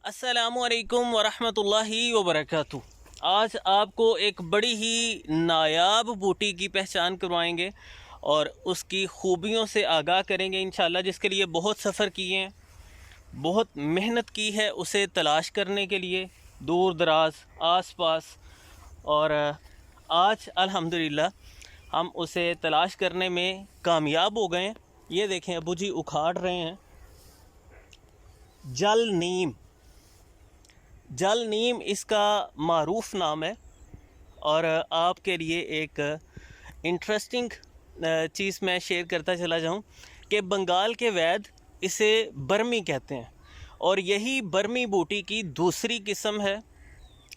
अस्सलामुअलैकुम वरहमतुल्लाहि वबरकातुहू। आज आपको एक बड़ी ही नायाब बूटी की पहचान करवाएंगे और उसकी खूबियों से आगाह करेंगे इंशाल्लाह, जिसके लिए बहुत सफ़र किए हैं, बहुत मेहनत की है उसे तलाश करने के लिए दूर दराज आस पास। और आज अल्हम्दुलिल्लाह हम उसे तलाश करने में कामयाब हो गए हैं। ये देखें, अबू जी उखाड़ रहे हैं जल नीम। जल नीम इसका मारूफ नाम है। और आपके लिए एक इंटरेस्टिंग चीज़ मैं शेयर करता चला जाऊं कि बंगाल के वैद इसे बर्मी कहते हैं और यही बर्मी बूटी की दूसरी किस्म है।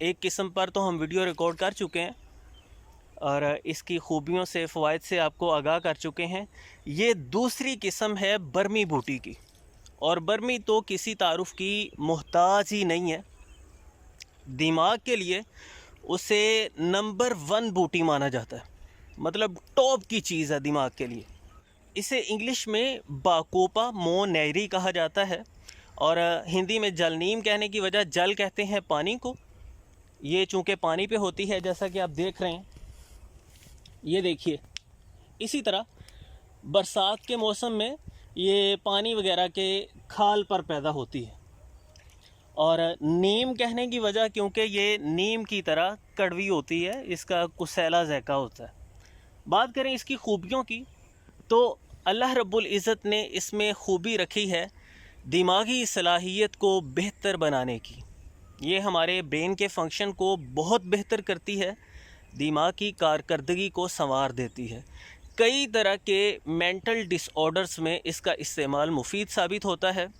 एक किस्म पर तो हम वीडियो रिकॉर्ड कर चुके हैं और इसकी खूबियों से फ़वाइद से आपको आगाह कर चुके हैं। ये दूसरी किस्म है बर्मी बूटी की, और बर्मी तो किसी तारुफ की मोहताज ही नहीं है। दिमाग के लिए उसे नंबर 1 बूटी माना जाता है, मतलब टॉप की चीज़ है दिमाग के लिए। इसे इंग्लिश में बाकोपा मोनेरी कहा जाता है और हिंदी में जल नीम कहने की वजह, जल कहते हैं पानी को। ये चूँकि पानी पे होती है, जैसा कि आप देख रहे हैं, ये देखिए। इसी तरह बरसात के मौसम में ये पानी वगैरह के खाल पर पैदा होती है। और नीम कहने की वजह क्योंकि ये नीम की तरह कड़वी होती है, इसका कुसैला ज़ैका होता है। बात करें इसकी खूबियों की तो अल्लाह रब्बुल इज़्ज़त ने इसमें खूबी रखी है दिमागी सलाहियत को बेहतर बनाने की। ये हमारे ब्रेन के फंक्शन को बहुत बेहतर करती है, दिमाग की कारकर्दगी को संवार देती है। कई तरह के मेंटल डिसऑर्डर्स में इसका इस्तेमाल मुफीद साबित होता है।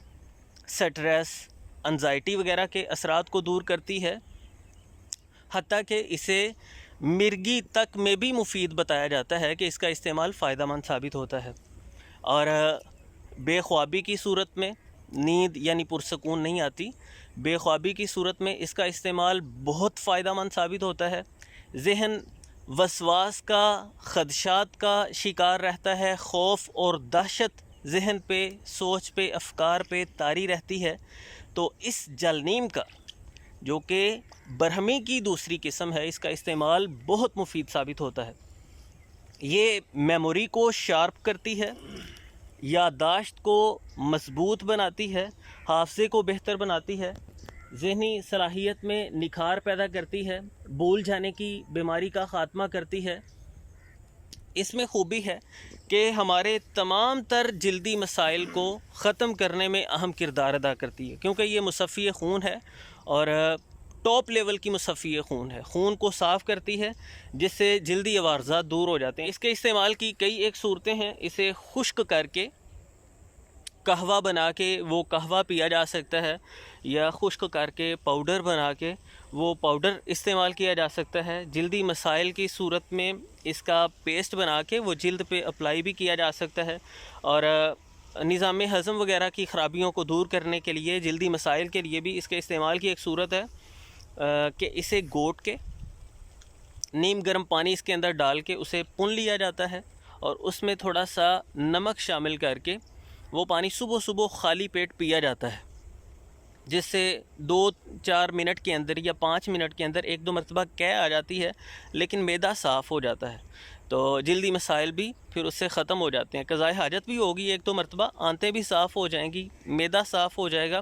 स्ट्रेस, एंजाइटी वगैरह के असरात को दूर करती है। हत्ता कि इसे मिर्गी तक में भी मुफीद बताया जाता है कि इसका इस्तेमाल फ़ायदेमंद साबित होता है। और बेख्वाबी की सूरत में, नींद यानी पुरसकून नहीं आती, बेख्वाबी की सूरत में इसका इस्तेमाल बहुत फ़ायदेमंद साबित होता है। ज़हन वसवास का, ख़दशात का शिकार रहता है, खौफ और दहशत ज़हन पे, सोच पे, अफकार पे तारी रहती है। तो इस जलनीम का, जो कि बरहमी की दूसरी किस्म है, इसका इस्तेमाल बहुत मुफीद साबित होता है। ये मेमोरी को शार्प करती है, याददाश्त को मजबूत बनाती है, हाफ़ज़े को बेहतर बनाती है, ज़हनी सलाहियत में निखार पैदा करती है, भूल जाने की बीमारी का ख़ात्मा करती है। इसमें खूबी है कि हमारे तमाम तर जल्दी मसाइल को ख़त्म करने में अहम किरदार अदा करती है, क्योंकि ये मुसफ़ी खून है और टॉप लेवल की मुसफ़ी खून है। खून को साफ़ करती है, जिससे जल्दी अवारज़ात दूर हो जाते हैं। इसके इस्तेमाल की कई एक सूरतें हैं। इसे खुश्क करके कहवा बना के वो कहवा पिया जा सकता है, या खुश्क करके पाउडर बना के वो पाउडर इस्तेमाल किया जा सकता है। जल्दी मसाइल की सूरत में इसका पेस्ट बना के वो जल्द पे अप्लाई भी किया जा सकता है। और निज़ाम हज़म वगैरह की ख़राबियों को दूर करने के लिए, जल्दी मसाइल के लिए भी इसके इस्तेमाल की एक सूरत है कि इसे घोट के नीम गर्म पानी इसके अंदर डाल के उसे पुन लिया जाता है और उसमें थोड़ा सा नमक शामिल करके वो पानी सुबह सुबह खाली पेट पिया जाता है, जिससे 2-4 मिनट के अंदर या 5 मिनट के अंदर 1-2 मरतबा कै आ जाती है, लेकिन मैदा साफ़ हो जाता है। तो जल्दी मसाइल भी फिर उससे ख़त्म हो जाते हैं। क़ज़ाए हाजत भी होगी 1-2 मरतबा, आंतें भी साफ़ हो जाएंगी, मैदा साफ़ हो जाएगा,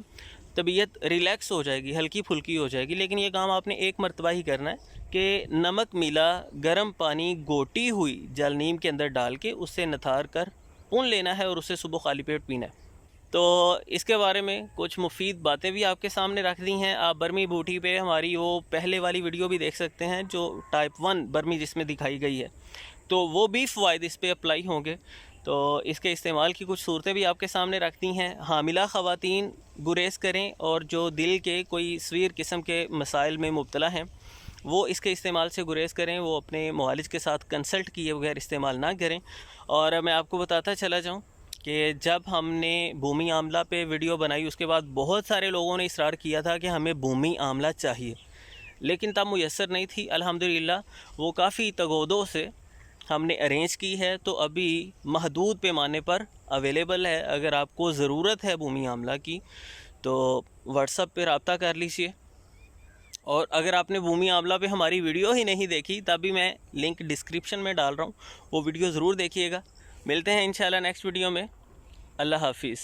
तबीयत रिलैक्स हो जाएगी, हल्की फुल्की हो जाएगी। लेकिन ये काम आपने एक मरतबा ही करना है कि नमक मिला गर्म पानी गोटी हुई जल नीम के अंदर डाल के उससे नथार कर पुन लेना है और उसे सुबह खाली पेट पीना है। तो इसके बारे में कुछ मुफीद बातें भी आपके सामने रख दी हैं। आप बर्मी बूटी पे हमारी वो पहले वाली वीडियो भी देख सकते हैं, जो टाइप 1 बर्मी जिसमें दिखाई गई है, तो वो भी फ़वाइद इस पर अप्लाई होंगे। तो इसके इस्तेमाल की कुछ सूरतें भी आपके सामने रख दी हैं। हामिला ख़वातीन गुरेज़ करें, और जो दिल के कोई सवीर किस्म के मसाइल में मुब्तला हैं वो इसके इस्तेमाल से गुरेज़ करें। वो अपने मुआलिज के साथ कंसल्ट किए बगैर इस्तेमाल ना करें। और मैं आपको बताता चला जाऊँ कि जब हमने भूमि आमला पे वीडियो बनाई, उसके बाद बहुत सारे लोगों ने इसरार किया था कि हमें भूमि आमला चाहिए, लेकिन तब मुयस्सर नहीं थी। अल्हम्दुलिल्लाह वो काफ़ी तगोदों से हमने अरेंज की है, तो अभी महदूद पैमाने पर अवेलेबल है। अगर आपको ज़रूरत है भूमि आमला की तो व्हाट्सएप पे रब्ता कर लीजिए। और अगर आपने भूमि आंवला पे हमारी वीडियो ही नहीं देखी तब भी मैं लिंक डिस्क्रिप्शन में डाल रहा हूँ, वो वीडियो ज़रूर देखिएगा। मिलते हैं इंशाल्लाह नेक्स्ट वीडियो में। अल्लाह हाफिज़।